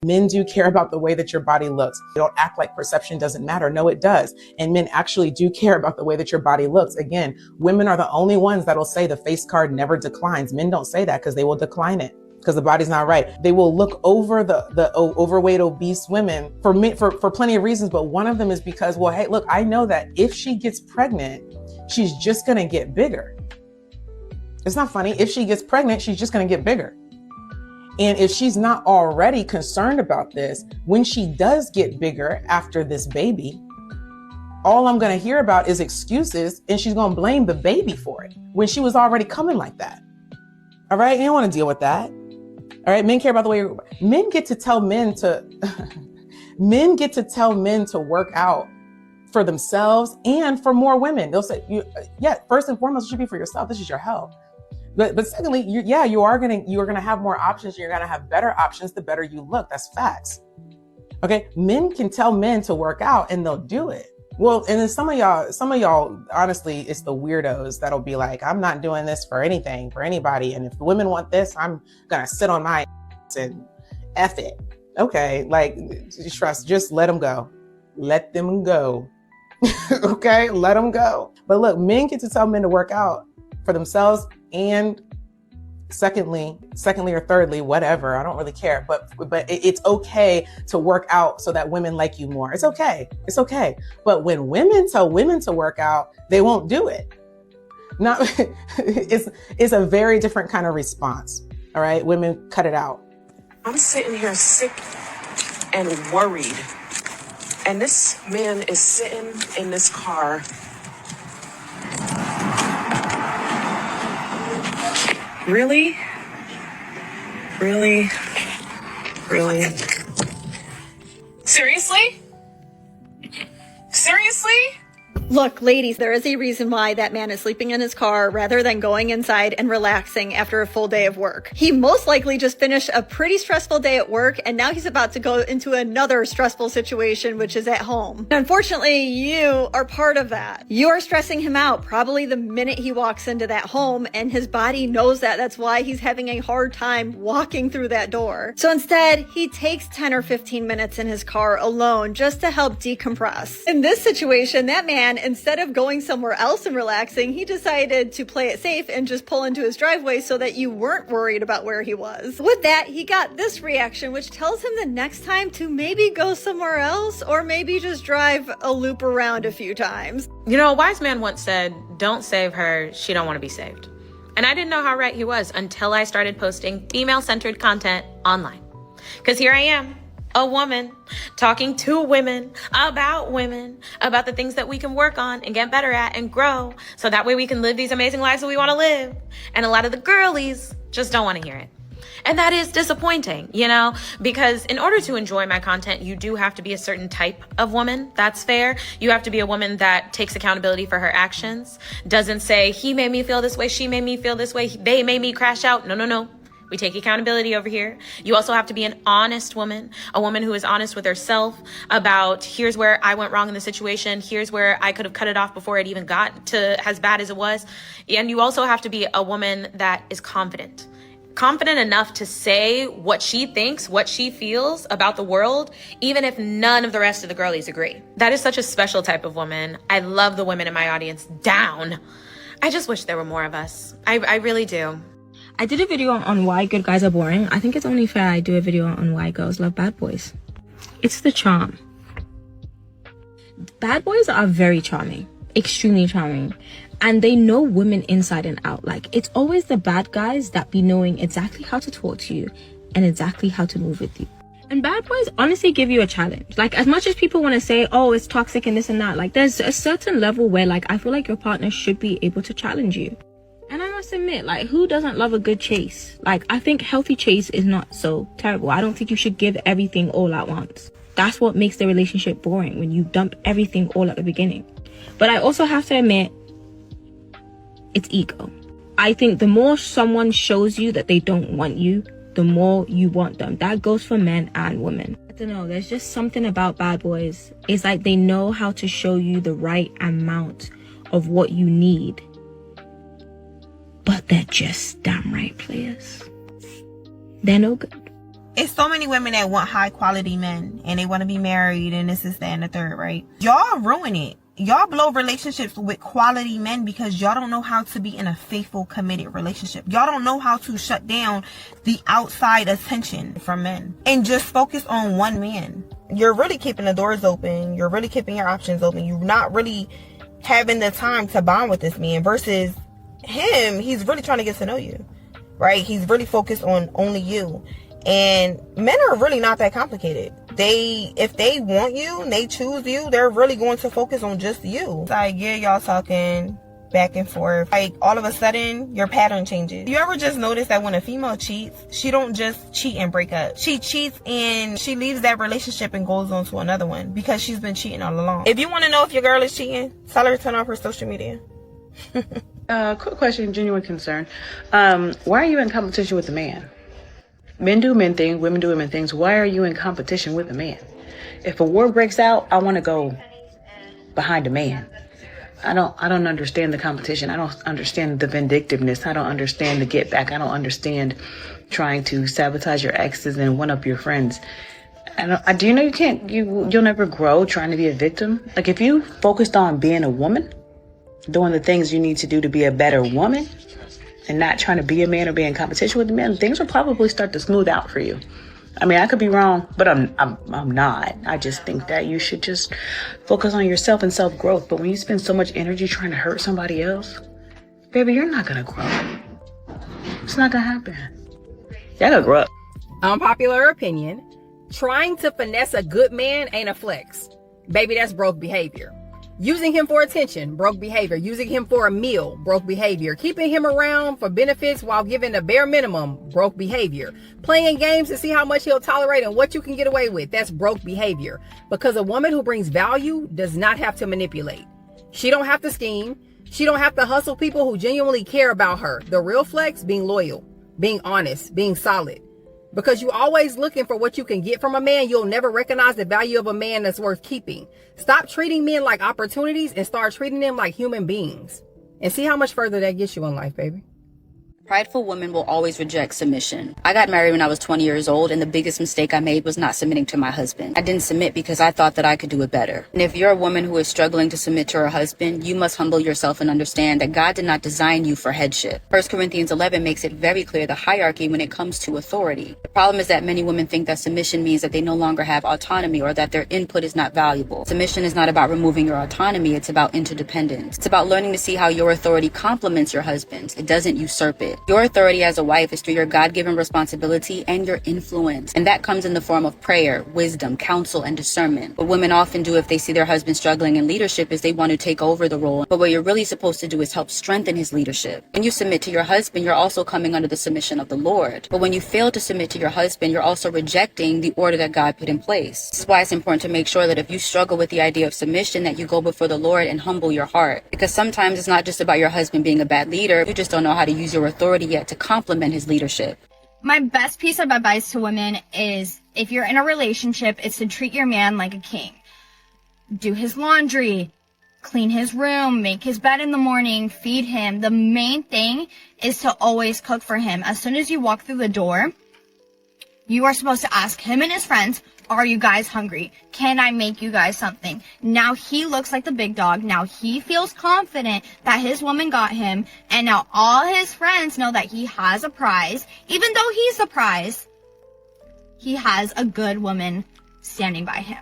Men do care about the way that your body looks. Don't act like perception doesn't matter. No, it does. And men actually do care about the way that your body looks. Again, women are the only ones that'll say the face card never declines. Men don't say that because they will decline it because the body's not right. They will look over the overweight, obese women for plenty of reasons. But one of them is because, well, hey, look, I know that if she gets pregnant, she's just going to get bigger. It's not funny. If she gets pregnant, she's just going to get bigger. And if she's not already concerned about this, when she does get bigger after this baby, all I'm going to hear about is excuses, and she's going to blame the baby for it when she was already coming like that. All right. You don't want to deal with that. All right. Men care about the way men get to tell men to work out for themselves and for more women. They'll say, first and foremost, it should be for yourself. This is your health. But secondly, you are gonna have more options. You're gonna have better options the better you look. That's facts. Okay, men can tell men to work out and they'll do it. Well, and then some of y'all, honestly, it's the weirdos that'll be like, I'm not doing this for anything, for anybody. And if the women want this, I'm gonna sit on my ass and F it. Okay, like trust, just let them go. Let them go. Okay, let them go. But look, men get to tell men to work out for themselves. And secondly or thirdly, whatever, I don't really care, but it's okay to work out so that women like you more. It's okay. But when women tell women to work out, they won't do it. It's a very different kind of response. All right. Women, cut it out. I'm sitting here sick and worried. And this man is sitting in this car. Really? Seriously? Look, ladies, there is a reason why that man is sleeping in his car rather than going inside and relaxing after a full day of work. He most likely just finished a pretty stressful day at work, and now he's about to go into another stressful situation, which is at home. Unfortunately, you are part of that. You are stressing him out probably the minute he walks into that home, and his body knows that. That's why he's having a hard time walking through that door. So instead, he takes 10 or 15 minutes in his car alone just to help decompress. In this situation, that man, instead of going somewhere else and relaxing, he decided to play it safe and just pull into his driveway so that you weren't worried about where he was. With that, he got this reaction, which tells him the next time to maybe go somewhere else or maybe just drive a loop around a few times. You know, a wise man once said, don't save her, she don't want to be saved. And I didn't know how right he was until I started posting female-centered content online. Because here I am, a woman talking to women, about the things that we can work on and get better at and grow. So that way we can live these amazing lives that we want to live. And a lot of the girlies just don't want to hear it. And that is disappointing, you know, because in order to enjoy my content, you do have to be a certain type of woman. That's fair. You have to be a woman that takes accountability for her actions. Doesn't say, he made me feel this way, she made me feel this way, they made me crash out. No. We take accountability over here. You also have to be an honest woman, a woman who is honest with herself about, here's where I went wrong in the situation. Here's where I could have cut it off before it even got to as bad as it was. And you also have to be a woman that is confident enough to say what she thinks, what she feels about the world, even if none of the rest of the girlies agree. That is such a special type of woman. I love the women in my audience down. I just wish there were more of us. I really do. I did a video on why good guys are boring. I think it's only fair I do a video on why girls love bad boys. It's the charm. Bad boys are very charming, extremely charming, and they know women inside and out. Like, it's always the bad guys that be knowing exactly how to talk to you and exactly how to move with you. And bad boys honestly give you a challenge. Like, as much as people want to say, oh, it's toxic and this and that, like, there's a certain level where, like, I feel like your partner should be able to challenge you. And I must admit, like, who doesn't love a good chase? Like, I think healthy chase is not so terrible. I don't think you should give everything all at once. That's what makes the relationship boring, when you dump everything all at the beginning. But I also have to admit, it's ego. I think the more someone shows you that they don't want you, the more you want them. That goes for men and women. I don't know, there's just something about bad boys. It's like they know how to show you the right amount of what you need. But they're just damn right players. They're no good. It's so many women that want high quality men and they want to be married and this is that and the third, right? Y'all ruin it. Y'all blow relationships with quality men because y'all don't know how to be in a faithful, committed relationship. Y'all don't know how to shut down the outside attention from men and just focus on one man. You're really keeping the doors open. You're really keeping your options open. You're not really having the time to bond with this man versus him. He's really trying to get to know you, right? He's really focused on only you. And men are really not that complicated. If they want you and they choose you, they're really going to focus on just you. It's like, yeah, y'all talking back and forth. Like, all of a sudden, your pattern changes. You ever just notice that when a female cheats, she don't just cheat and break up. She cheats and she leaves that relationship and goes on to another one because she's been cheating all along. If you want to know if your girl is cheating, tell her to turn off her social media. Quick question, genuine concern. Why are you in competition with a man? Men do men things, women do women things. Why are you in competition with a man? If a war breaks out, I want to go behind a man. I don't understand the competition. I don't understand the vindictiveness. I don't understand the get back. I don't understand trying to sabotage your exes and one up your friends. Do you know you'll never grow trying to be a victim? Like, if you focused on being a woman, doing the things you need to do to be a better woman, and not trying to be a man or be in competition with a man, things will probably start to smooth out for you. I mean, I could be wrong, but I'm not. I just think that you should just focus on yourself and self-growth. But when you spend so much energy trying to hurt somebody else, baby, you're not gonna grow. It's not gonna happen. Y'all gotta grow up. Unpopular opinion, trying to finesse a good man ain't a flex. Baby, that's broke behavior. Using him for attention, broke behavior. Using him for a meal, broke behavior. Keeping him around for benefits while giving the bare minimum, broke behavior. Playing games to see how much he'll tolerate and what you can get away with, that's broke behavior. Because a woman who brings value does not have to manipulate. She don't have to scheme. She don't have to hustle people who genuinely care about her. The real flex, being loyal, being honest, being solid. Because you're always looking for what you can get from a man, you'll never recognize the value of a man that's worth keeping. Stop treating men like opportunities and start treating them like human beings. And see how much further that gets you in life, baby. Prideful women will always reject submission. I got married when I was 20 years old, and the biggest mistake I made was not submitting to my husband. I didn't submit because I thought that I could do it better. And if you're a woman who is struggling to submit to her husband, you must humble yourself and understand that God did not design you for headship. 1 Corinthians 11 makes it very clear the hierarchy when it comes to authority. The problem is that many women think that submission means that they no longer have autonomy or that their input is not valuable. Submission is not about removing your autonomy, it's about interdependence. It's about learning to see how your authority complements your husband's. It doesn't usurp it. Your authority as a wife is through your God-given responsibility and your influence. And that comes in the form of prayer, wisdom, counsel, and discernment. What women often do if they see their husband struggling in leadership is they want to take over the role. But what you're really supposed to do is help strengthen his leadership. When you submit to your husband, you're also coming under the submission of the Lord. But when you fail to submit to your husband, you're also rejecting the order that God put in place. This is why it's important to make sure that if you struggle with the idea of submission, that you go before the Lord and humble your heart. Because sometimes it's not just about your husband being a bad leader. You just don't know how to use your authority yet to complement his leadership. My best piece of advice to women is, if you're in a relationship, it's to treat your man like a king. Do his laundry, clean his room, make his bed in the morning, feed him. The main thing is to always cook for him. As soon as you walk through the door, you are supposed to ask him and his friends, are you guys hungry? Can I make you guys something? Now he looks like the big dog. Now he feels confident that his woman got him. And now all his friends know that he has a prize. Even though he's the prize, he has a good woman standing by him.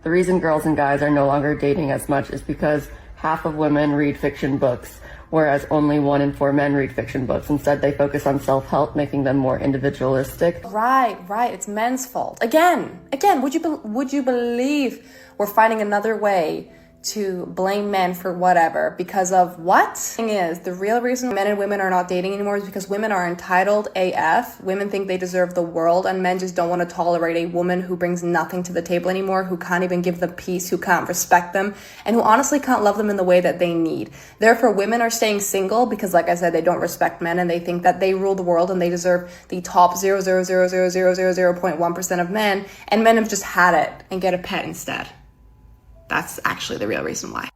The reason girls and guys are no longer dating as much is because half of women read fiction books, whereas only 1 in 4 men read fiction books. Instead, they focus on self-help, making them more individualistic. Right. It's men's fault. Again, would you believe we're finding another way to blame men for whatever because of what? Thing is, the real reason men and women are not dating anymore is because women are entitled AF. Women think they deserve the world, and men just don't want to tolerate a woman who brings nothing to the table anymore, who can't even give them peace, who can't respect them, and who honestly can't love them in the way that they need. Therefore, women are staying single because, like I said, they don't respect men, and they think that they rule the world and they deserve the top 0.00000.1% of men, and men have just had it and get a pet instead. That's actually the real reason why.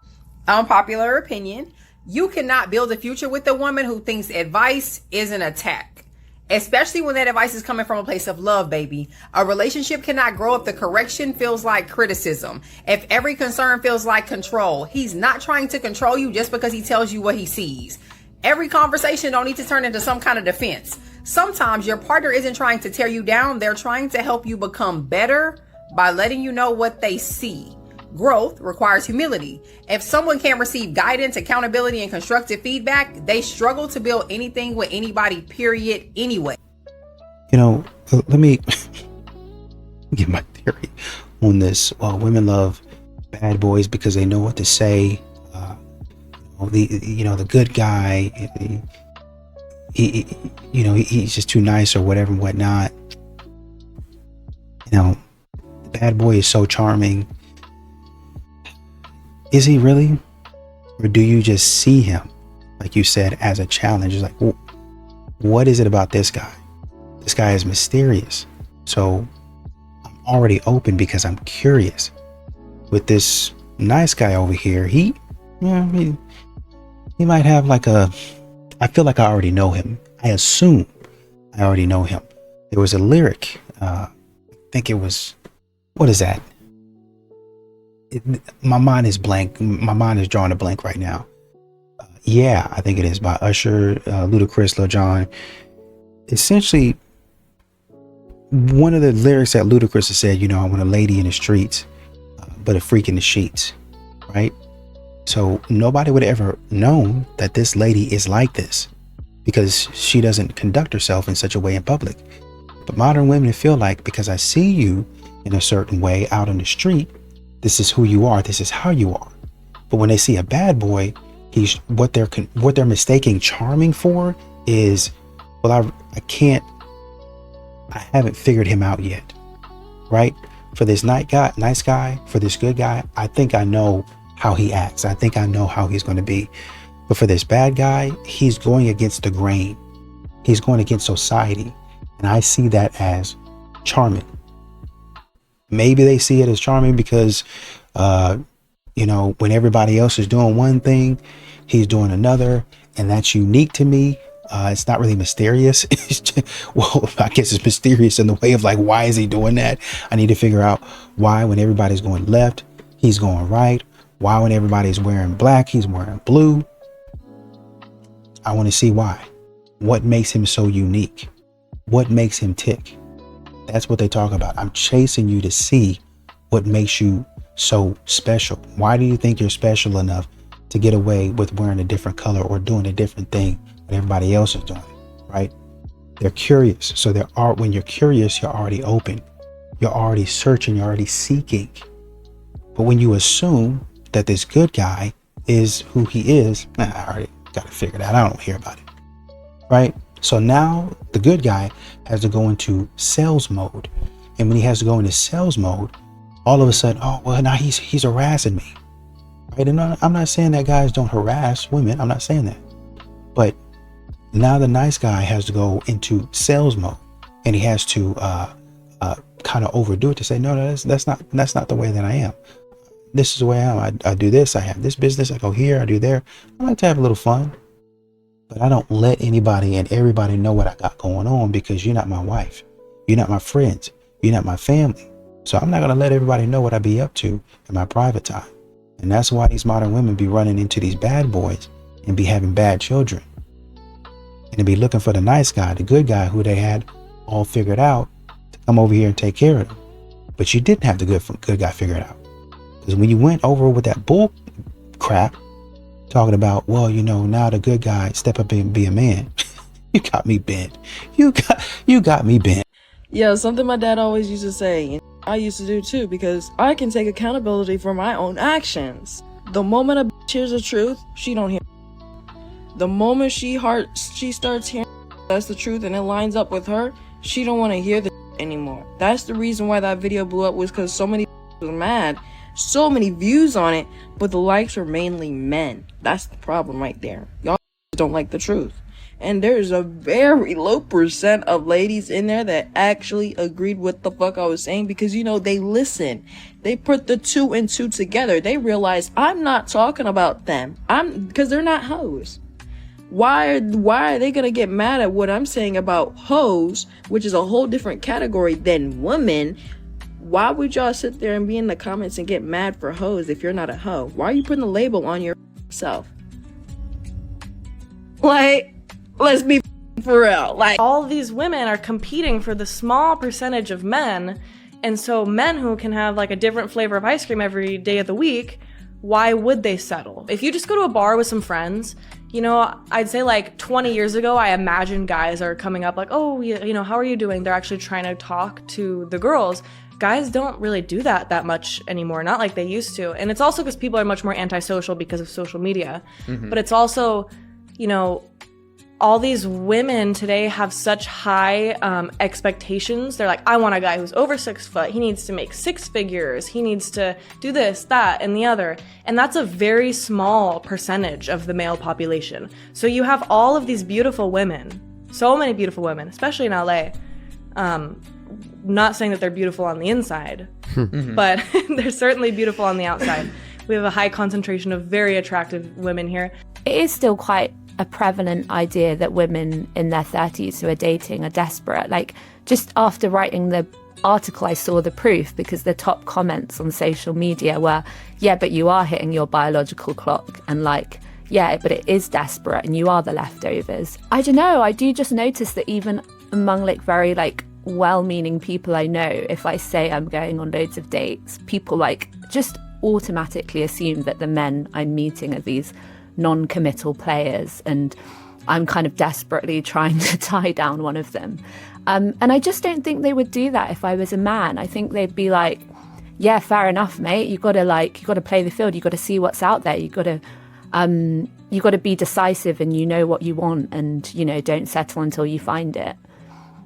Unpopular opinion, you cannot build a future with a woman who thinks advice is an attack. Especially when that advice is coming from a place of love, baby. A relationship cannot grow if the correction feels like criticism. If every concern feels like control. He's not trying to control you just because he tells you what he sees. Every conversation don't need to turn into some kind of defense. Sometimes your partner isn't trying to tear you down. They're trying to help you become better by letting you know what they see. Growth requires humility. If someone can't receive guidance, accountability, and constructive feedback, they struggle to build anything with anybody, period, anyway. You know, let me give my theory on this. Women love bad boys because they know what to say. The good guy, he's just too nice or whatever and whatnot. The bad boy is so charming. Is he really? Or do you just see him, like you said, as a challenge? It's like, what is it about this guy? This guy is mysterious. So I'm already open because I'm curious. With this nice guy over here, he might have I feel like I already know him. I assume I already know him. There was a lyric, I think it was, what is that? My mind is blank. My mind is drawing a blank right now. I think it is by Usher, Ludacris, Lil Jon. Essentially, one of the lyrics that Ludacris has said, I want a lady in the streets, but a freak in the sheets, right? So nobody would have ever known that this lady is like this because she doesn't conduct herself in such a way in public. But modern women feel like, because I see you in a certain way out on the street, this is who you are. This is how you are. But when they see a bad boy, what they're mistaking charming for is, well, I haven't figured him out yet, right? For this nice guy, for this good guy, I think I know how he acts. I think I know how he's going to be. But for this bad guy, he's going against the grain. He's going against society. And I see that as charming. Maybe they see it as charming because, when everybody else is doing one thing, he's doing another, and that's unique to me. It's not really mysterious. I guess it's mysterious in the way of why is he doing that? I need to figure out why when everybody's going left, he's going right. Why when everybody's wearing black, he's wearing blue. I want to see why. What makes him so unique? What makes him tick? That's what they talk about. I'm chasing you to see what makes you so special. Why do you think you're special enough to get away with wearing a different color or doing a different thing when everybody else is doing it, right? They're curious. So when you're curious, you're already open. You're already searching. You're already seeking. But when you assume that this good guy is who he is, I already got it figured out. I don't hear about it, right? So now the good guy has to go into sales mode. And when he has to go into sales mode, all of a sudden, now he's harassing me. Right? And I'm not saying that guys don't harass women. I'm not saying that. But now the nice guy has to go into sales mode, and he has to kind of overdo it to say, no, that's not the way that I am. This is the way I am. I do this. I have this business. I go here. I do there. I like to have a little fun. But I don't let anybody and everybody know what I got going on because you're not my wife. You're not my friends. You're not my family. So I'm not going to let everybody know what I be up to in my private time. And that's why these modern women be running into these bad boys and be having bad children. And to be looking for the nice guy, the good guy who they had all figured out to come over here and take care of them. But you didn't have the good guy figured out. Because when you went over with that bull crap, talking about, now the good guy step up and be a man. You got me bent. You got me bent. Yeah, something my dad always used to say, and I used to do too, because I can take accountability for my own actions. The moment a bitch hears the truth, she don't hear. The moment she starts hearing that's the truth and it lines up with her, she don't want to hear the anymore. That's the reason why that video blew up, was because so many were mad. So many views on it, but the likes are mainly men. That's the problem right there. Y'all don't like the truth. And there's a very low percent of ladies in there that actually agreed with the fuck I was saying, because they listen. They put the 2 and 2 together. They realize I'm not talking about them. Because they're not hoes. Why are they gonna get mad at what I'm saying about hoes, which is a whole different category than women? Why would y'all sit there and be in the comments and get mad for hoes if you're not a hoe? Why are you putting the label on yourself? Like, let's be for real. Like, all these women are competing for the small percentage of men, and so men who can have like a different flavor of ice cream every day of the week, why would they settle? If you just go to a bar with some friends, you know, I'd say like 20 years ago, I imagine guys are coming up like, oh, you know, how are you doing? They're actually trying to talk to the girls. Guys don't really do that much anymore, not like they used to. And it's also because people are much more antisocial because of social media. Mhm. But it's also, you know, all these women today have such high expectations. They're like, I want a guy who's over 6 foot. He needs to make 6 figures. He needs to do this, that, and the other. And that's a very small percentage of the male population. So you have all of these beautiful women, so many beautiful women, especially in LA. Not saying that they're beautiful on the inside, but they're certainly beautiful on the outside. We have a high concentration of very attractive women here. It is still quite a prevalent idea that women in their 30s who are dating are desperate. Like, just after writing the article, I saw the proof, because the top comments on social media were, yeah, but you are hitting your biological clock, and like, yeah, but it is desperate and you are the leftovers. I don't know, I do just notice that even among like very like well-meaning people I know, if I say I'm going on loads of dates, people like just automatically assume that the men I'm meeting are these non-committal players, and I'm kind of desperately trying to tie down one of them. And I just don't think they would do that if I was a man. I think they'd be like, yeah, fair enough, mate. You gotta play the field. You gotta see what's out there. You gotta be decisive, and you know what you want, and you know, don't settle until you find it.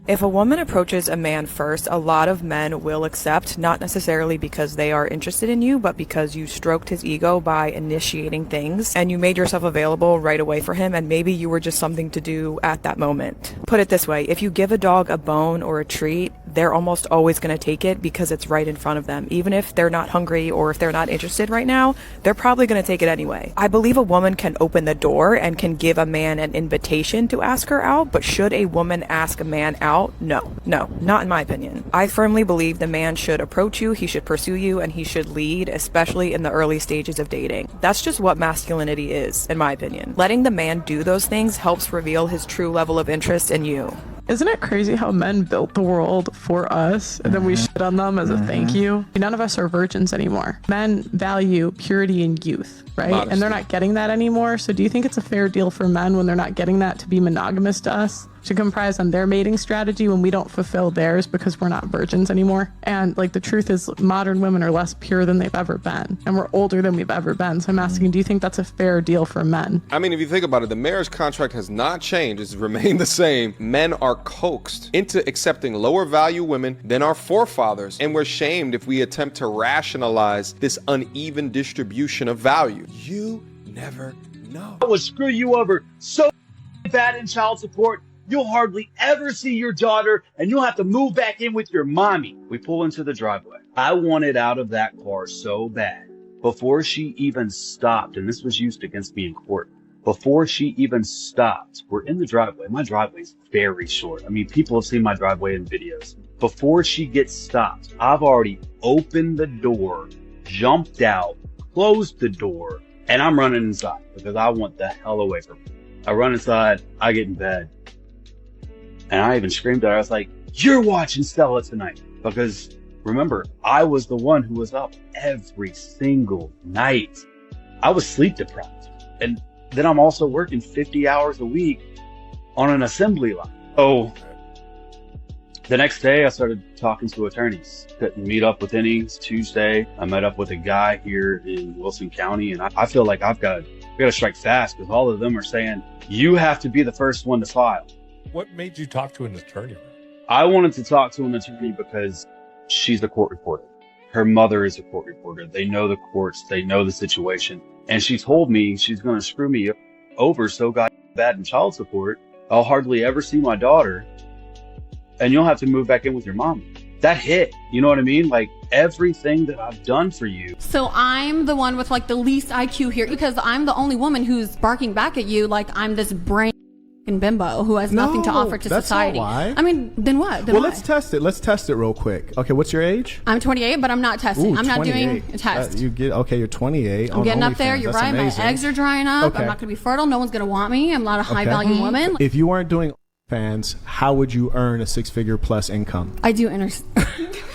If a woman approaches a man first, a lot of men will accept, not necessarily because they are interested in you, but because you stroked his ego by initiating things and you made yourself available right away for him, and maybe you were just something to do at that moment. Put it this way, if you give a dog a bone or a treat, they're almost always going to take it because it's right in front of them. Even if they're not hungry or if they're not interested right now, they're probably going to take it anyway. I believe a woman can open the door and can give a man an invitation to ask her out, but should a woman ask a man out? No, not in my opinion. I firmly believe the man should approach you, he should pursue you, and he should lead, especially in the early stages of dating. That's just what masculinity is, in my opinion. Letting the man do those things helps reveal his true level of interest in you. Isn't it crazy how men built the world for us and then we shit on them as a thank you? None of us are virgins anymore. Men value purity and youth, right? Modesty. And they're not getting that anymore. So do you think it's a fair deal for men when they're not getting that to be monogamous to us? To comprise on their mating strategy when we don't fulfill theirs because we're not virgins anymore? And like, the truth is, modern women are less pure than they've ever been, and we're older than we've ever been. So I'm asking, do you think that's a fair deal for men? I mean, if you think about it, the marriage contract has not changed. It's remained the same. Men are coaxed into accepting lower value women than our forefathers, and we're shamed if we attempt to rationalize this uneven distribution of value. You never know. I will screw you over so bad in child support, you'll hardly ever see your daughter, and you'll have to move back in with your mommy. We pull into the driveway. I wanted out of that car so bad. Before she even stopped, and this was used against me in court, before she even stopped, we're in the driveway. My driveway is very short. I mean, people have seen my driveway in videos. Before she gets stopped, I've already opened the door, jumped out, closed the door, and I'm running inside because I want the hell away from her. I run inside, I get in bed, and I even screamed at her. I was like, you're watching Stella tonight. Because remember, I was the one who was up every single night. I was sleep deprived. And then I'm also working 50 hours a week on an assembly line. Oh, the next day I started talking to attorneys. Couldn't meet up with any. Tuesday, I met up with a guy here in Wilson County, and I feel like I've got to strike fast because all of them are saying, you have to be the first one to file. What made you talk to an attorney? I wanted to talk to an attorney because she's a court reporter. Her mother is a court reporter. They know the courts. They know the situation. And she told me she's going to screw me over so bad in child support, I'll hardly ever see my daughter, and you'll have to move back in with your mom. That hit. You know what I mean? Like, everything that I've done for you. So I'm the one with like the least IQ here because I'm the only woman who's barking back at you like I'm this brain bimbo who has nothing to offer to that's society. Not why. I mean, then what? Well, let's test it. Let's test it real quick. Okay, what's your age? I'm 28, but I'm not testing. Ooh, I'm not 28. doing a test. You're 28. I'm getting up there. OnlyFans. You're That's right. amazing. My eggs are drying up. Okay. I'm not going to be fertile. No one's going to want me. I'm not a high value woman. If you weren't doing OnlyFans, how would you earn a 6-figure plus income? I do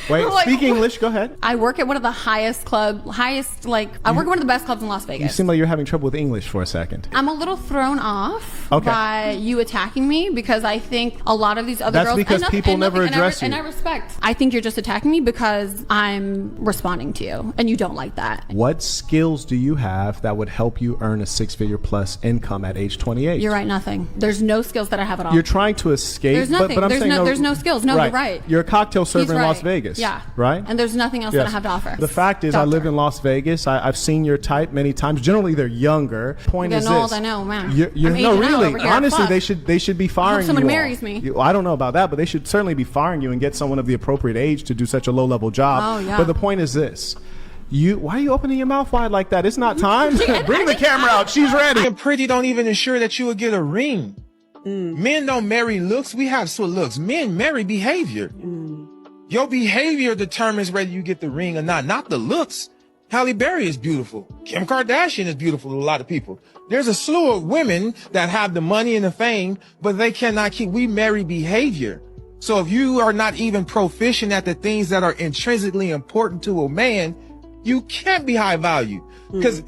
Wait, Like, speak English. Go ahead. I work at one of the I work at one of the best clubs in Las You Vegas. seem like you're having trouble with English for a second. I'm a little thrown off Okay. by you attacking me because I think a lot of these other That's girls. because people never address And I respect. I think you're just attacking me because I'm responding to you, and you don't like that. What skills do you have that would help you earn a 6-figure plus income at age 28? You're right. Nothing. There's no skills that I have at all. You're trying to escape. There's nothing. But I'm There's saying no- there's no skills. No, you're right. You're a cocktail server He's in Las right. Vegas. Yeah. Right? And there's nothing else that I have to offer. The fact is, I live in Las Vegas. I've seen your type many times. Generally, they're younger. Point I'm is getting this. old, I know, man. You're, I'm no, aging out really. over here. Honestly, Fuck. they should be firing someone you all. marries me. I don't know about that, but they should certainly be firing you and get someone of the appropriate age to do such a low level job. Oh, yeah. But the point is this. Why are you opening your mouth wide like that? It's not time. Bring the camera out. She's ready. And Pretty don't even ensure that you will get a ring. Men don't marry looks. We have sweet looks. Men marry behavior. Your behavior determines whether you get the ring or not the looks. Halle Berry is beautiful. Kim Kardashian is beautiful to a lot of people. There's a slew of women that have the money and the fame, but they cannot keep. We marry behavior. So if you are not even proficient at the things that are intrinsically important to a man, you can't be high value because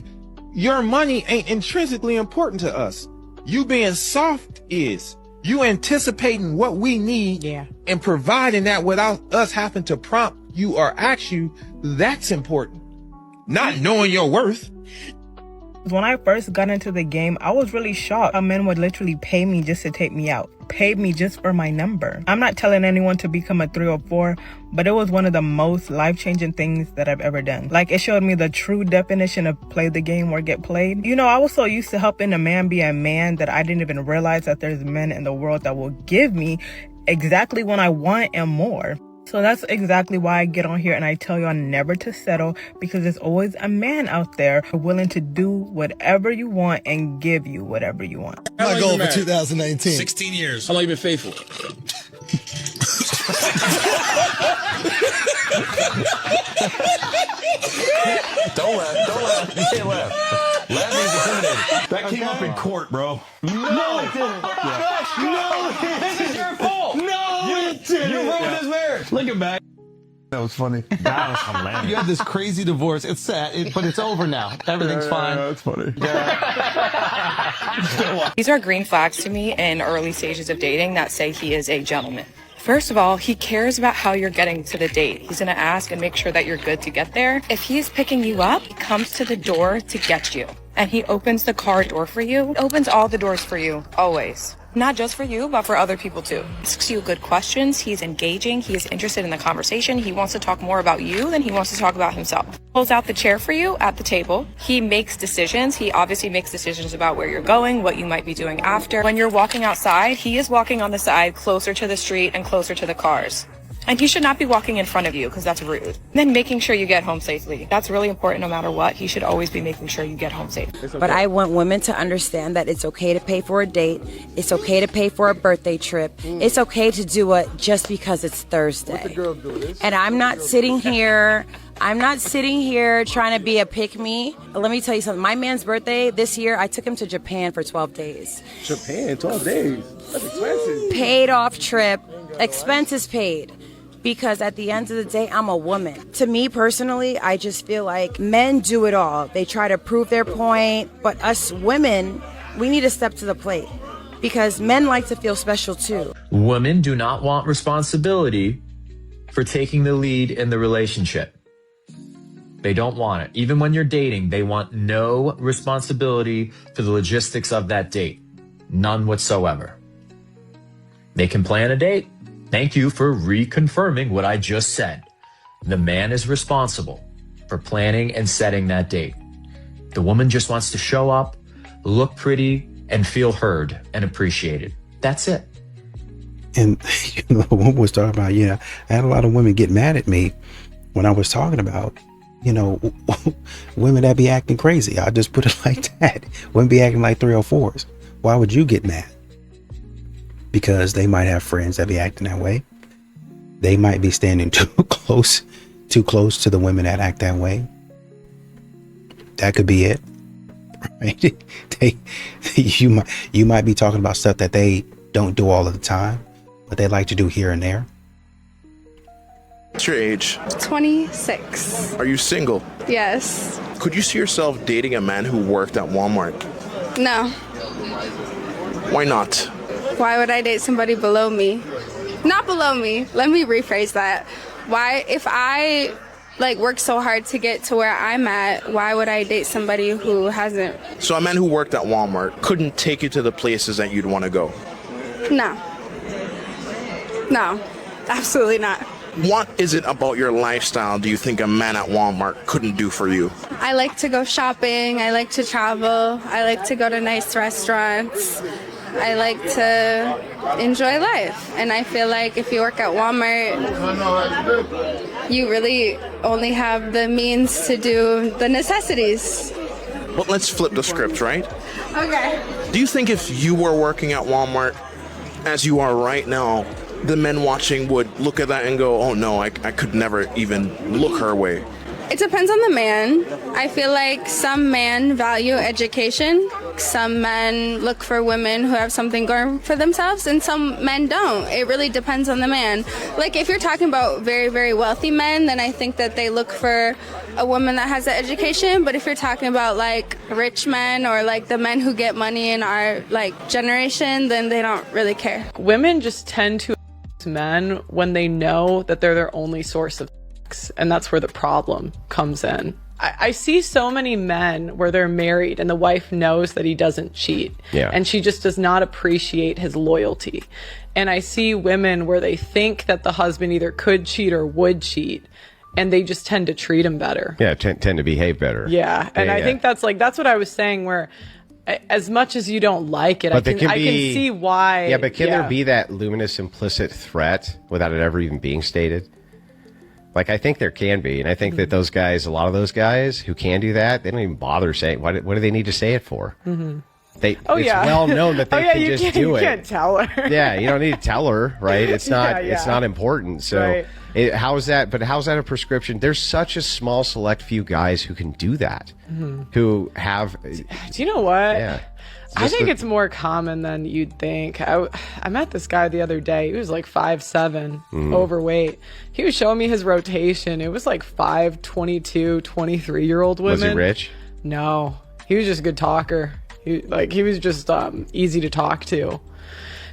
your money ain't intrinsically important to us. You being soft is. You anticipating what we need and providing that without us having to prompt you or ask you, that's important. Not knowing your worth. When I first got into the game, I was really shocked how men would literally pay me just to take me out. Pay me just for my number. I'm not telling anyone to become a 3 or 4, but it was one of the most life-changing things that I've ever done. Like, it showed me the true definition of play the game or get played. You know, I was so used to helping a man be a man that I didn't even realize that there's men in the world that will give me exactly what I want and more. So that's exactly why I get on here and I tell y'all never to settle, because there's always a man out there willing to do whatever you want and give you whatever you want. My goal for 2019. 16 years. How long you been faithful? Don't laugh. You can't laugh. Laugh means intimidated. That came up in court, bro. No, it didn't. No, this is your fault. No, you didn't. You ruined his marriage. Look at back. That was funny. That was hilarious. You had this crazy divorce. It's sad, but it's over now. Everything's fine. That's funny. These are green flags to me in early stages of dating that say he is a gentleman. First of all, he cares about how you're getting to the date. He's gonna ask and make sure that you're good to get there. If he's picking you up, he comes to the door to get you. And he opens the car door for you. He opens all the doors for you, always. Not just for you, but for other people too. He asks you good questions. He's engaging. He is interested in the conversation. He wants to talk more about you than he wants to talk about himself. Pulls out the chair for you at the table. He makes decisions. He obviously makes decisions about where you're going, what you might be doing after. When you're walking outside, he is walking on the side closer to the street and closer to the cars. And he should not be walking in front of you because that's rude. Then making sure you get home safely. That's really important no matter what. He should always be making sure you get home safe. But I want women to understand that it's okay to pay for a date. It's okay to pay for a birthday trip. It's okay to do it just because it's Thursday. And I'm not sitting here trying to be a pick-me. Let me tell you something. My man's birthday this year, I took him to Japan for 12 days. Japan, 12 days. That's expensive. Paid off trip, expenses paid. Because at the end of the day, I'm a woman. To me personally, I just feel like men do it all. They try to prove their point, but us women, we need to step to the plate. Because men like to feel special too. Women do not want responsibility for taking the lead in the relationship. They don't want it. Even when you're dating, they want no responsibility for the logistics of that date. None whatsoever. They can plan a date. Thank you for reconfirming what I just said. The man is responsible for planning and setting that date. The woman just wants to show up, look pretty, and feel heard and appreciated. That's it. And the woman was talking about, I had a lot of women get mad at me when I was talking about, you know, women that be acting crazy. I just put it like that. Women be acting like 304s. Why would you get mad? Because they might have friends that be acting that way. They might be standing too close to the women that act that way. That could be it. Right? You might be talking about stuff that they don't do all of the time, but they like to do here and there. What's your age? 26. Are you single? Yes. Could you see yourself dating a man who worked at Walmart? No. Why not? Why would I date somebody below me? Not below me. Let me rephrase that. Why, if I work so hard to get to where I'm at, why would I date somebody who hasn't? So a man who worked at Walmart couldn't take you to the places that you'd want to go? No. No, absolutely not. What is it about your lifestyle do you think a man at Walmart couldn't do for you? I like to go shopping. I like to travel. I like to go to nice restaurants. I like to enjoy life. And I feel like if you work at Walmart, you really only have the means to do the necessities. But let's flip the script, right? Okay. Do you think if you were working at Walmart, as you are right now, the men watching would look at that and go, oh no, I could never even look her way? It depends on the man. I feel like some men value education. Some men look for women who have something going for themselves, and some men don't. It really depends on the man. Like, if you're talking about very, very wealthy men, then I think that they look for a woman that has an education. But if you're talking about, like, rich men or, like, the men who get money in our, like, generation, then they don't really care. Women just tend to men when they know that they're their only source of sex, and that's where the problem comes in. I see so many men where they're married and the wife knows that he doesn't cheat, and she just does not appreciate his loyalty. And I see women where they think that the husband either could cheat or would cheat, and they just tend to treat him better. Yeah, tend to behave better. Yeah, and I think that's what I was saying, where as much as you don't like it, I can see why. Yeah, but can there be that luminous implicit threat without it ever even being stated? Like, I think there can be, and I think that those guys, a lot of those guys who can do that, they don't even bother saying. What do they need to say it for? Mm-hmm. It's well known that they can just do it. You can't tell her. Yeah, you don't need to tell her, right? It's not. It's not important. So, how's that? But how's that a prescription? There's such a small, select few guys who can do that. Mm-hmm. Who have? Do you know what? Yeah. I think it's more common than you'd think. I met this guy the other day. He was like 5'7", overweight. He was showing me his rotation. It was like 5 22, 23-year-old women. Was he rich? No. He was just a good talker. He was just easy to talk to.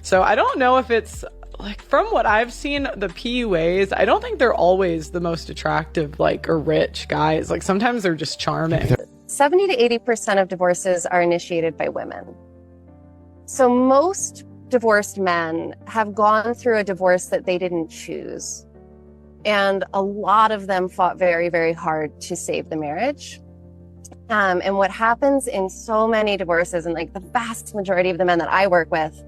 So I don't know if it's, like, from what I've seen, the PUAs, I don't think they're always the most attractive, like, or rich guys. Like, sometimes they're just charming. 70 to 80% of divorces are initiated by women. So most divorced men have gone through a divorce that they didn't choose. And a lot of them fought very, very hard to save the marriage. And what happens in so many divorces, and like the vast majority of the men that I work with,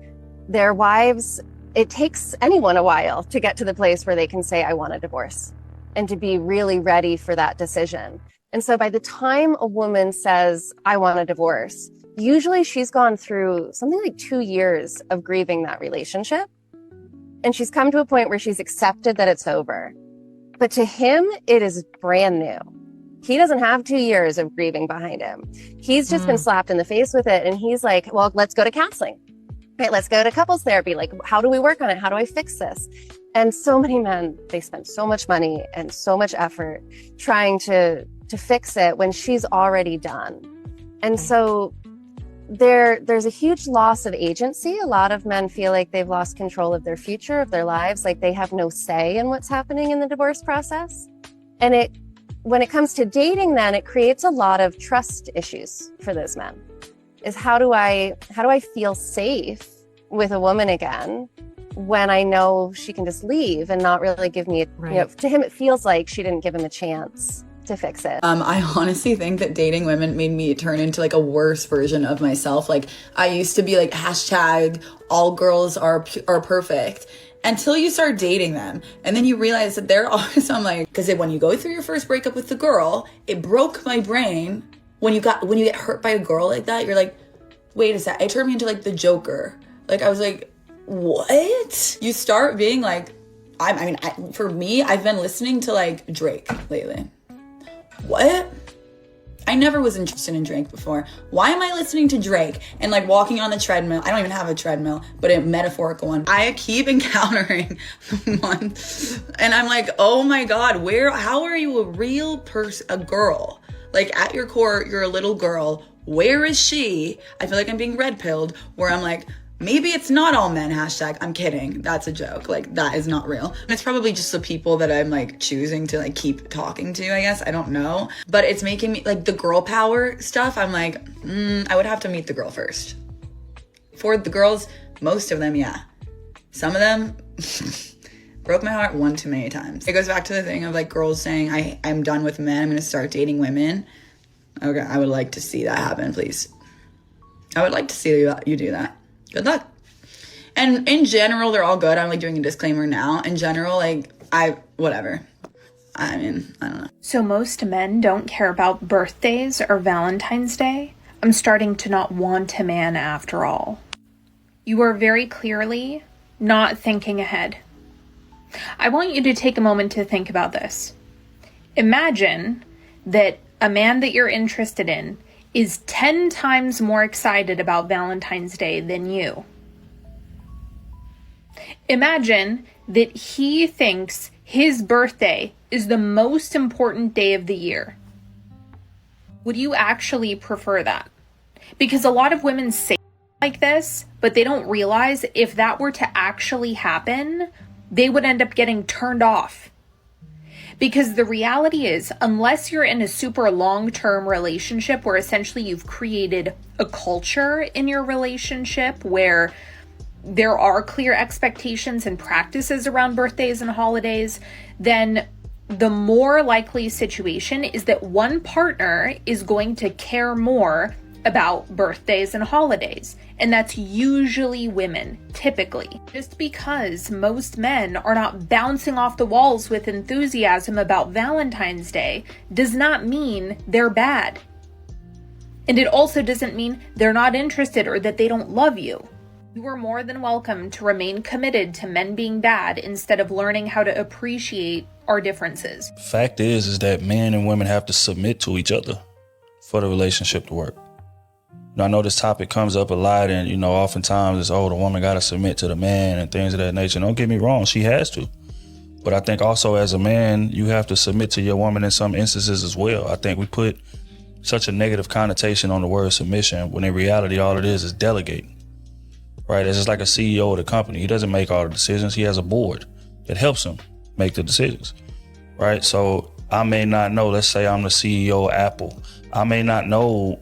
their wives, it takes anyone a while to get to the place where they can say, I want a divorce, and to be really ready for that decision. And so by the time a woman says, I want a divorce, usually she's gone through something like 2 years of grieving that relationship. And she's come to a point where she's accepted that it's over. But to him, it is brand new. He doesn't have 2 years of grieving behind him. He's just been slapped in the face with it. And he's like, well, let's go to counseling. Right, let's go to couples therapy. Like, how do we work on it? How do I fix this? And so many men, they spend so much money and so much effort trying to fix it when she's already done. And so there's a huge loss of agency. A lot of men feel like they've lost control of their future, of their lives, like they have no say in what's happening in the divorce process. And when it comes to dating, then it creates a lot of trust issues for those men. Is how do I feel safe with a woman again when I know she can just leave and not really give me to him, it feels like she didn't give him a chance to fix it. I honestly think that dating women made me turn into like a worse version of myself. Like, I used to be like hashtag all girls are perfect. until you start dating them. And then you realize that they're always, I'm like, because when you go through your first breakup with the girl, it broke my brain. When you get hurt by a girl like that, you're like, wait a sec. It turned me into like the Joker. Like, I was like, what? You start being like, for me, I've been listening to like Drake lately. What? I never was interested in Drake before. Why am I listening to Drake and like walking on the treadmill? I don't even have a treadmill, but a metaphorical one. I keep encountering one, and I'm like, oh my God, how are you a real person, a girl? Like, at your core, you're a little girl. Where is she? I feel like I'm being red pilled, where I'm like, maybe it's not all men, hashtag, I'm kidding. That's a joke. Like, that is not real. And it's probably just the people that I'm like choosing to like keep talking to, I guess. I don't know. But it's making me, like, the girl power stuff, I'm like, I would have to meet the girl first. For the girls, most of them, yeah. Some of them broke my heart one too many times. It goes back to the thing of like girls saying, I'm done with men, I'm gonna start dating women. Okay, I would like to see that happen, please. I would like to see you do that. Good luck. And in general, they're all good. I'm like doing a disclaimer now. In general, like, whatever. I mean, I don't know. So most men don't care about birthdays or Valentine's Day. I'm starting to not want a man after all. You are very clearly not thinking ahead. I want you to take a moment to think about this. Imagine that a man that you're interested in is 10 times more excited about Valentine's Day than you. Imagine that he thinks his birthday is the most important day of the year. Would you actually prefer that? Because a lot of women say like this, but they don't realize if that were to actually happen, they would end up getting turned off. Because the reality is, unless you're in a super long-term relationship where essentially you've created a culture in your relationship where there are clear expectations and practices around birthdays and holidays, then the more likely situation is that one partner is going to care more about birthdays and holidays. And that's usually women, typically. Just because most men are not bouncing off the walls with enthusiasm about Valentine's Day does not mean they're bad. And it also doesn't mean they're not interested or that they don't love you. You are more than welcome to remain committed to men being bad instead of learning how to appreciate our differences. Fact is that men and women have to submit to each other for the relationship to work. I know this topic comes up a lot, and, oftentimes it's, the woman got to submit to the man and things of that nature. Don't get me wrong, she has to. But I think also as a man, you have to submit to your woman in some instances as well. I think we put such a negative connotation on the word submission when in reality, all it is delegating, right? It's just like a CEO of the company. He doesn't make all the decisions. He has a board that helps him make the decisions, right? So I may not know, let's say I'm the CEO of Apple. I may not know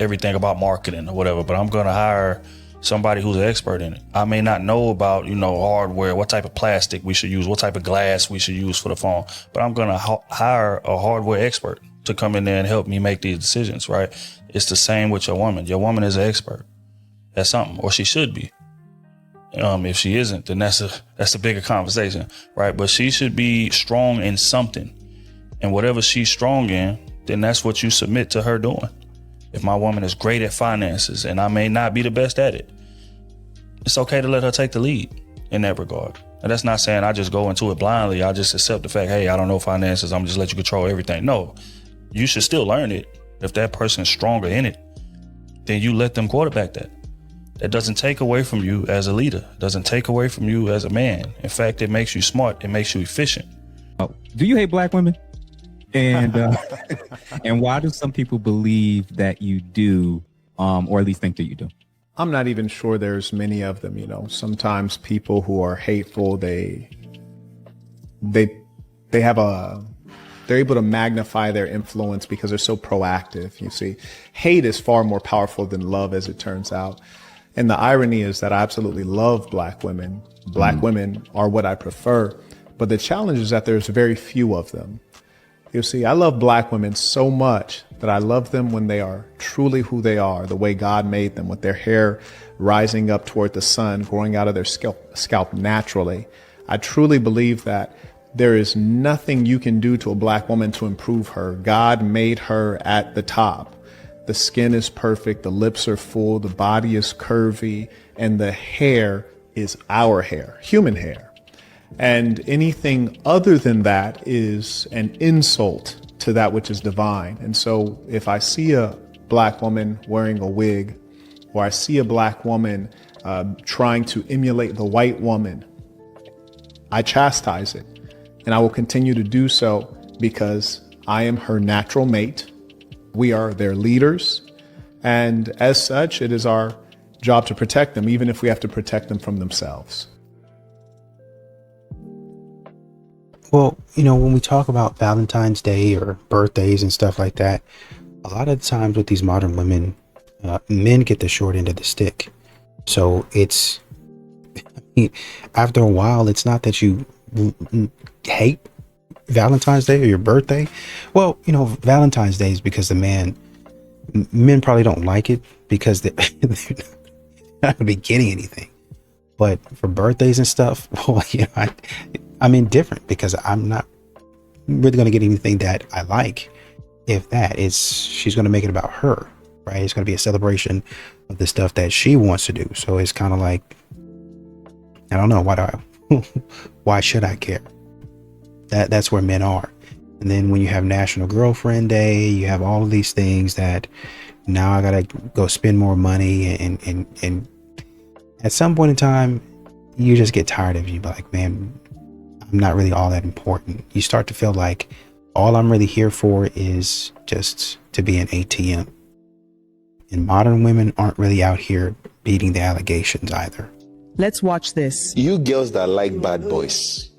everything about marketing or whatever, but I'm going to hire somebody who's an expert in it. I may not know about, hardware, what type of plastic we should use, what type of glass we should use for the phone, but I'm going to hire a hardware expert to come in there and help me make these decisions, right? It's the same with your woman. Your woman is an expert at something, or she should be. If she isn't, then that's a bigger conversation, right? But she should be strong in something, and whatever she's strong in, then that's what you submit to her doing. If my woman is great at finances and I may not be the best at it, it's okay to let her take the lead in that regard. And that's not saying I just go into it blindly. I just accept the fact, hey, I don't know finances, I'm just let you control everything. No, you should still learn it. If that person is stronger in it, then you let them quarterback that. That doesn't take away from you as a leader. It doesn't take away from you as a man. In fact, it makes you smart. It makes you efficient. Do you hate black women? And and why do some people believe that you do, or at least think that you do? I'm not even sure there's many of them. Sometimes people who are hateful, they're able to magnify their influence because they're so proactive. You see, hate is far more powerful than love, as it turns out. And the irony is that I absolutely love black women. Black women are what I prefer, but the challenge is that there's very few of them. You see, I love black women so much that I love them when they are truly who they are, the way God made them, with their hair rising up toward the sun, growing out of their scalp naturally. I truly believe that there is nothing you can do to a black woman to improve her. God made her at the top. The skin is perfect, the lips are full, the body is curvy, and the hair is our hair, human hair. And anything other than that is an insult to that which is divine. And so if I see a black woman wearing a wig, or I see a black woman trying to emulate the white woman, I chastise it. And I will continue to do so because I am her natural mate. We are their leaders. And as such, it is our job to protect them, even if we have to protect them from themselves. Well, you know, when we talk about Valentine's Day or birthdays and stuff like that, a lot of the times with these modern women, men get the short end of the stick. So it's, after a while, it's not that you hate Valentine's Day or your birthday. Well, you know, Valentine's Day is because men probably don't like it because they're not gonna be getting anything. But for birthdays and stuff, well, you know, I'm indifferent because I'm not really gonna get anything that I like. If that, she's gonna make it about her, right? It's gonna be a celebration of the stuff that she wants to do. So it's kind of like, I don't know, why should I care? That's where men are. And then when you have National Girlfriend Day, you have all of these things that now I gotta go spend more money, and at some point in time, you just get tired of it. You be like, man, I'm not really all that important. You start to feel like all I'm really here for is just to be an ATM. And modern women aren't really out here beating the allegations either. Let's watch this. You girls that like bad boys,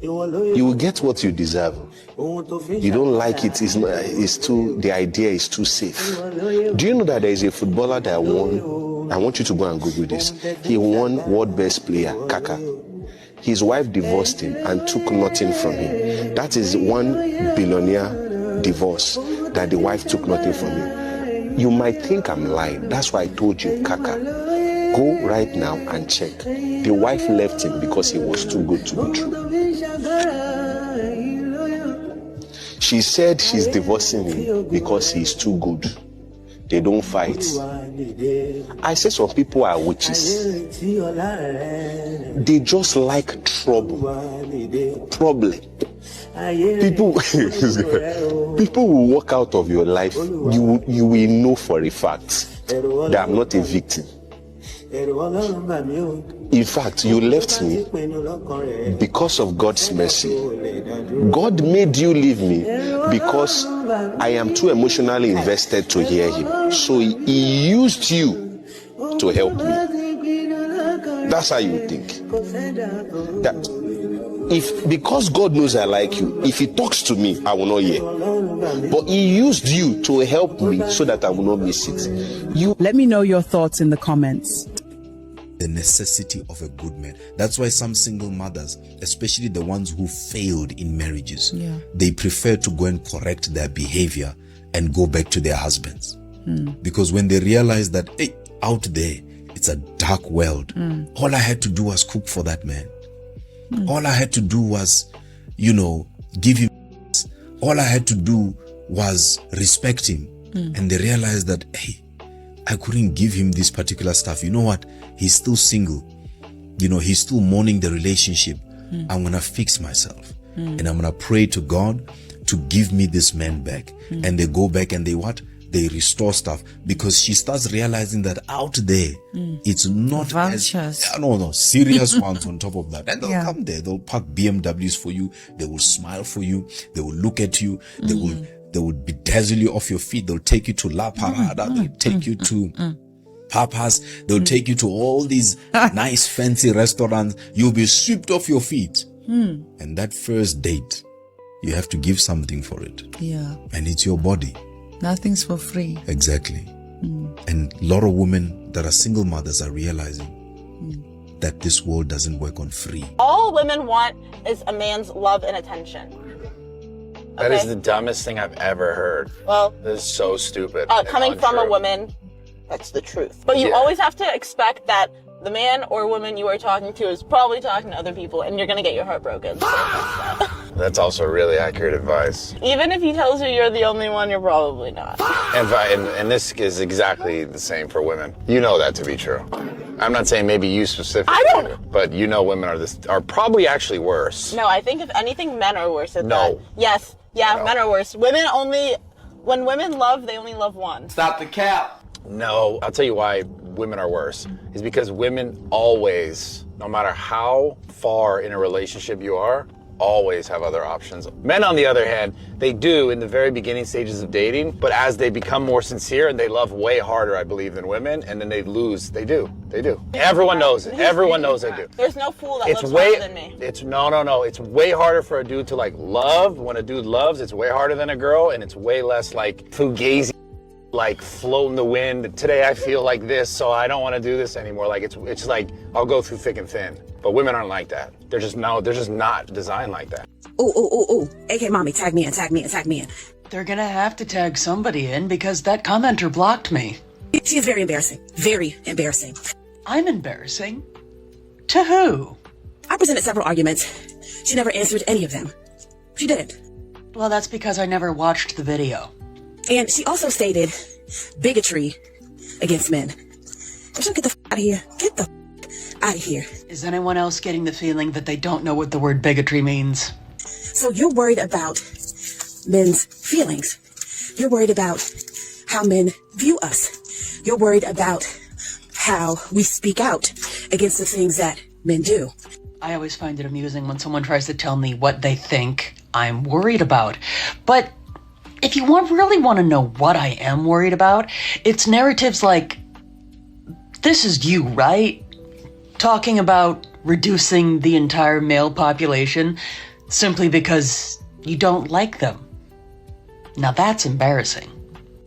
you will get what you deserve. You don't like it, the idea is too safe. Do you know that there is a footballer that won? I want you to go and Google this. He won World Best Player, Kaka. His wife divorced him and took nothing from him. That is $1 billion divorce that the wife took nothing from him. You might think I'm lying. That's why I told you, Kaka. Go right now and check. The wife left him because he was too good to be true. She said she's divorcing him because he's too good. They don't fight. I say some people are witches. They just like trouble. Problem. People will walk out of your life. You will know for a fact that I'm not a victim. In fact, you left me because of God's mercy. God made you leave me because I am too emotionally invested to hear him. So he used you to help me. That's how you think. That because God knows I like you, if he talks to me, I will not hear. But he used you to help me so that I will not miss it. Let me know your thoughts in the comments. The necessity of a good man. That's why some single mothers, especially the ones who failed in marriages, they prefer to go and correct their behavior and go back to their husbands. Because when they realize that, hey, out there, it's a dark world. All I had to do was cook for that man. All I had to do was, give him. All I had to do was respect him. And they realized that, hey, I couldn't give him this particular stuff. You know what? He's still single. He's still mourning the relationship. I'm going to fix myself. And I'm going to pray to God to give me this man back. And they go back and they restore stuff, because she starts realizing that out there, it's not serious ones on top of that. And they'll come there, they'll park BMWs for you, they will smile for you, they will look at you, they will bedazzle you off your feet, they'll take you to La Parada, they'll take you to Papa's, they'll take you to all these nice fancy restaurants, you'll be swept off your feet. And that first date, you have to give something for it. And it's your body. Nothing's for free. Exactly. And a lot of women that are single mothers are realizing that this world doesn't work on free. All women want is a man's love and attention. That is the dumbest thing I've ever heard. Well, this is so stupid. Coming from a woman That's the truth. But you always have to expect that the man or woman you are talking to is probably talking to other people, and you're gonna get your heart broken. So That's also really accurate advice. even if he tells you you're the only one, you're probably not. And this is exactly the same for women. You know that to be true. I'm not saying maybe you specifically, but you know women are probably actually worse. No, I think if anything, men are worse at that. Yes, men are worse. When women love, they only love one. Stop the cap. No, I'll tell you why women are worse. Is because women always, no matter how far in a relationship you are, always have other options. Men, on the other hand, they do in the very beginning stages of dating, but as they become more sincere and they love way harder, I believe, than women, and then they lose. They do. Everyone knows it. Everyone knows they do. There's no fool that looks harder than me. It's no. It's way harder for a dude to like love. When a dude loves, it's way harder than a girl, and it's way less like fugazi, like float in the wind. Today I feel like this, so I don't want to do this anymore. Like it's like I'll go through thick and thin. But women aren't like that. They're just not designed like that. Ooh. AK mommy, tag me in. They're gonna have to tag somebody in because that commenter blocked me. She is very embarrassing. Very embarrassing. I'm embarrassing? To who? I presented several arguments. She never answered any of them. She didn't. Well, that's because I never watched the video. And she also stated bigotry against men. So get the out of here. Get the out of here. Is anyone else getting the feeling that they don't know what the word bigotry means? So you're worried about men's feelings. You're worried about how men view us. You're worried about how we speak out against the things that men do. I always find it amusing when someone tries to tell me what they think I'm worried about. But if you really want to know what I am worried about, it's narratives like, this is you, right? Talking about reducing the entire male population simply because you don't like them. Now that's embarrassing.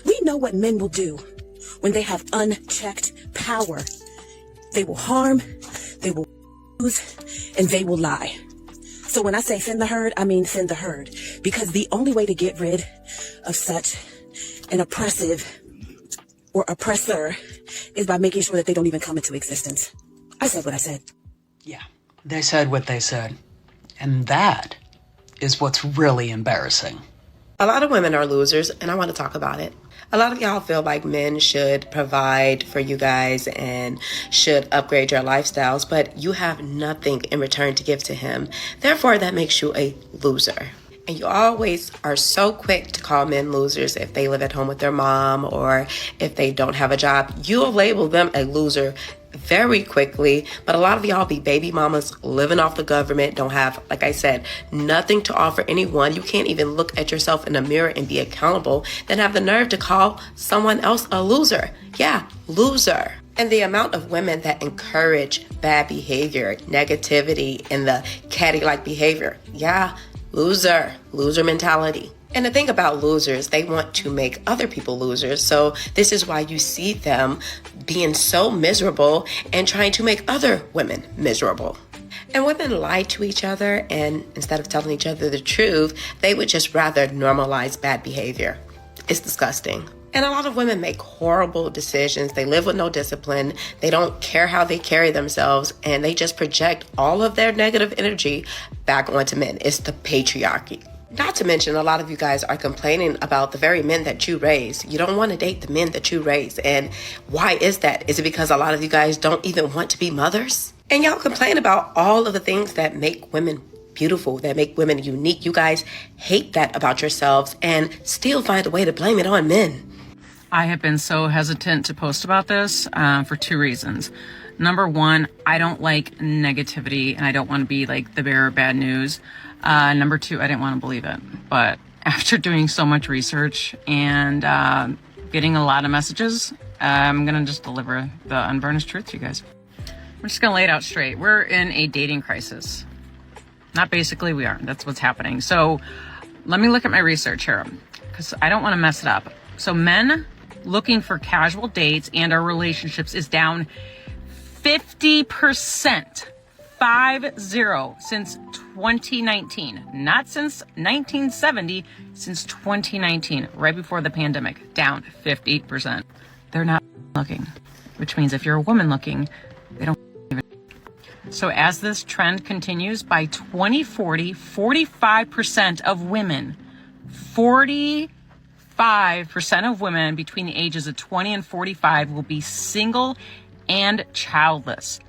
We know what men will do when they have unchecked power. They will harm, they will lose, and they will lie. So when I say thin the herd, I mean thin the herd. Because the only way to get rid of such an oppressive or oppressor is by making sure that they don't even come into existence. I said what I said. Yeah, they said what they said. And that is what's really embarrassing. A lot of women are losers, and I want to talk about it. A lot of y'all feel like men should provide for you guys and should upgrade your lifestyles, but you have nothing in return to give to him. Therefore, that makes you a loser. And you always are so quick to call men losers if they live at home with their mom or if they don't have a job. You'll label them a loser very quickly, but a lot of y'all be baby mamas living off the government, don't have, like I said, nothing to offer anyone. You can't even look at yourself in the mirror and be accountable, then have the nerve to call someone else a loser. Yeah, loser. And the amount of women that encourage bad behavior, negativity, and the catty-like behavior. Yeah, loser mentality. And the thing about losers, they want to make other people losers. So this is why you see them being so miserable and trying to make other women miserable. And women lie to each other, and instead of telling each other the truth, they would just rather normalize bad behavior. It's disgusting. And a lot of women make horrible decisions. They live with no discipline. They don't care how they carry themselves, and they just project all of their negative energy back onto men. It's the patriarchy. Not to mention, a lot of you guys are complaining about the very men that you raise. You don't want to date the men that you raise. And why is that? Is it because a lot of you guys don't even want to be mothers? And y'all complain about all of the things that make women beautiful, that make women unique. You guys hate that about yourselves and still find a way to blame it on men. I have been so hesitant to post about this for two reasons. Number one, I don't like negativity and I don't want to be like the bearer of bad news. Number two, I didn't want to believe it. But after doing so much research and getting a lot of messages, I'm going to just deliver the unvarnished truth to you guys. We're just going to lay it out straight. We're in a dating crisis. Not basically, we are. That's what's happening. So let me look at my research here because I don't want to mess it up. So men looking for casual dates and our relationships is down 50%. 50 since 2019. Not since 1970, since 2019, right before the pandemic. Down 50%. They're not looking, which means if you're a woman looking, they don't even. So as this trend continues, by 2040, 45% of women, 45% of women between the ages of 20 and 45 will be single and childless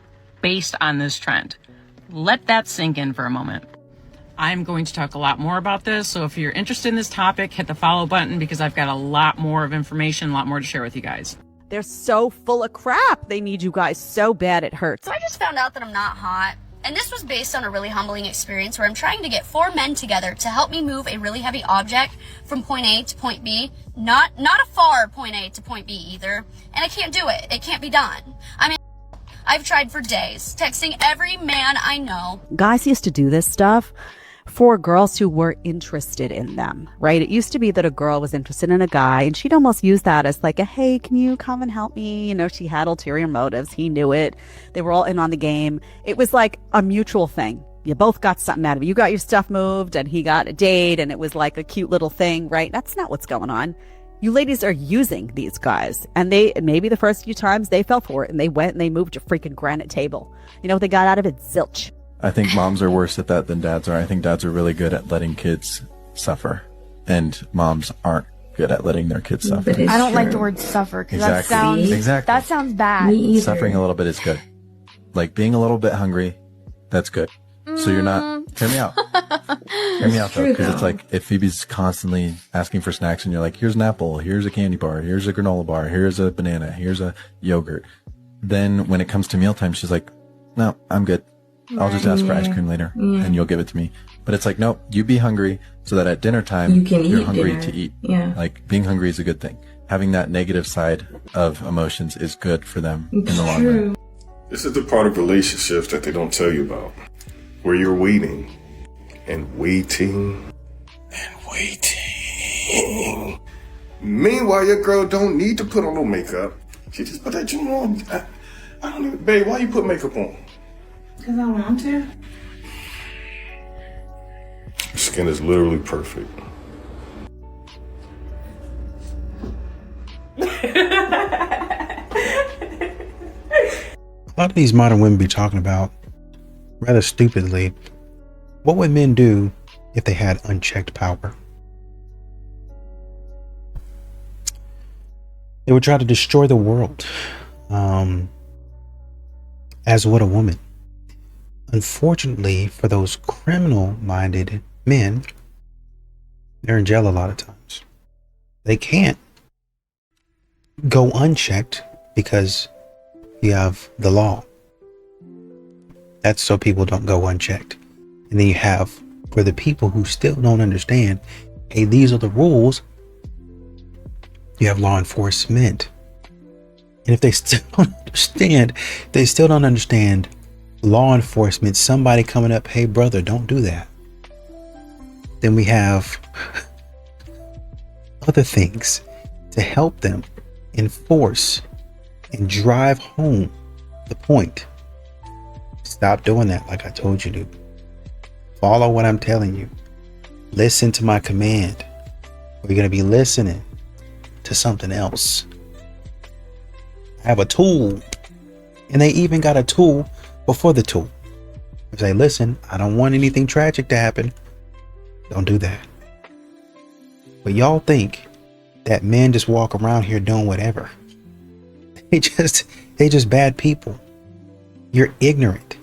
based on this trend. Let that sink in for a moment. I'm going to talk a lot more about this, so if you're interested in this topic, hit the follow button because I've got a lot more of information, a lot more to share with you guys. They're so full of crap. They need you guys so bad it hurts. So I just found out that I'm not hot. And this was based on a really humbling experience where I'm trying to get 4 men together to help me move a really heavy object from point A to point B. Not a far point A to point B either. And I can't do it. It can't be done. I mean, I've tried for days, texting every man I know. Guys used to do this stuff for girls who were interested in them, right? It used to be that a girl was interested in a guy and she'd almost use that as like a, hey, can you come and help me? You know, she had ulterior motives. He knew it. They were all in on the game. It was like a mutual thing. You both got something out of it. You got your stuff moved and he got a date and it was like a cute little thing, right? That's not what's going on. You ladies are using these guys, and they maybe the first few times they fell for it and they went and they moved a freaking granite table. You know what they got out of it? Zilch. I think moms are worse at that than dads are. I think dads are really good at letting kids suffer, and moms aren't good at letting their kids suffer. I don't like the word suffer because that sounds bad. Suffering a little bit is good. Like being a little bit hungry, that's good. So you're not. Hear me out. Hear me out though, because it's like if Phoebe's constantly asking for snacks, and you're like, "Here's an apple, here's a candy bar, here's a granola bar, here's a banana, here's a yogurt." Then when it comes to mealtime, she's like, "No, I'm good. I'll just ask for ice cream later, and you'll give it to me." But it's like, no, you be hungry so that at dinner time you're hungry to eat. Yeah. Like being hungry is a good thing. Having that negative side of emotions is good for them in the long run. This is the part of relationships that they don't tell you about, where you're waiting and waiting and waiting. Meanwhile, your girl don't need to put on no makeup. She just put that jewelry on. I don't know, babe, why you put makeup on? Because I want to. Your skin is literally perfect. A lot of these modern women be talking about, rather stupidly, what would men do if they had unchecked power? They would try to destroy the world. As would a woman. Unfortunately, for those criminal-minded men, they're in jail a lot of times. They can't go unchecked because you have the law. That's so people don't go unchecked. And then you have, for the people who still don't understand, hey, these are the rules, you have law enforcement. And if they still don't understand law enforcement, somebody coming up, hey brother, don't do that. Then we have other things to help them enforce and drive home the point. Stop doing that like I told you to. Follow what I'm telling you. Listen to my command. Or you're going to be listening to something else. I have a tool. And they even got a tool before the tool. If they listen, I don't want anything tragic to happen. Don't do that. But y'all think that men just walk around here doing whatever. They just bad people. You're ignorant.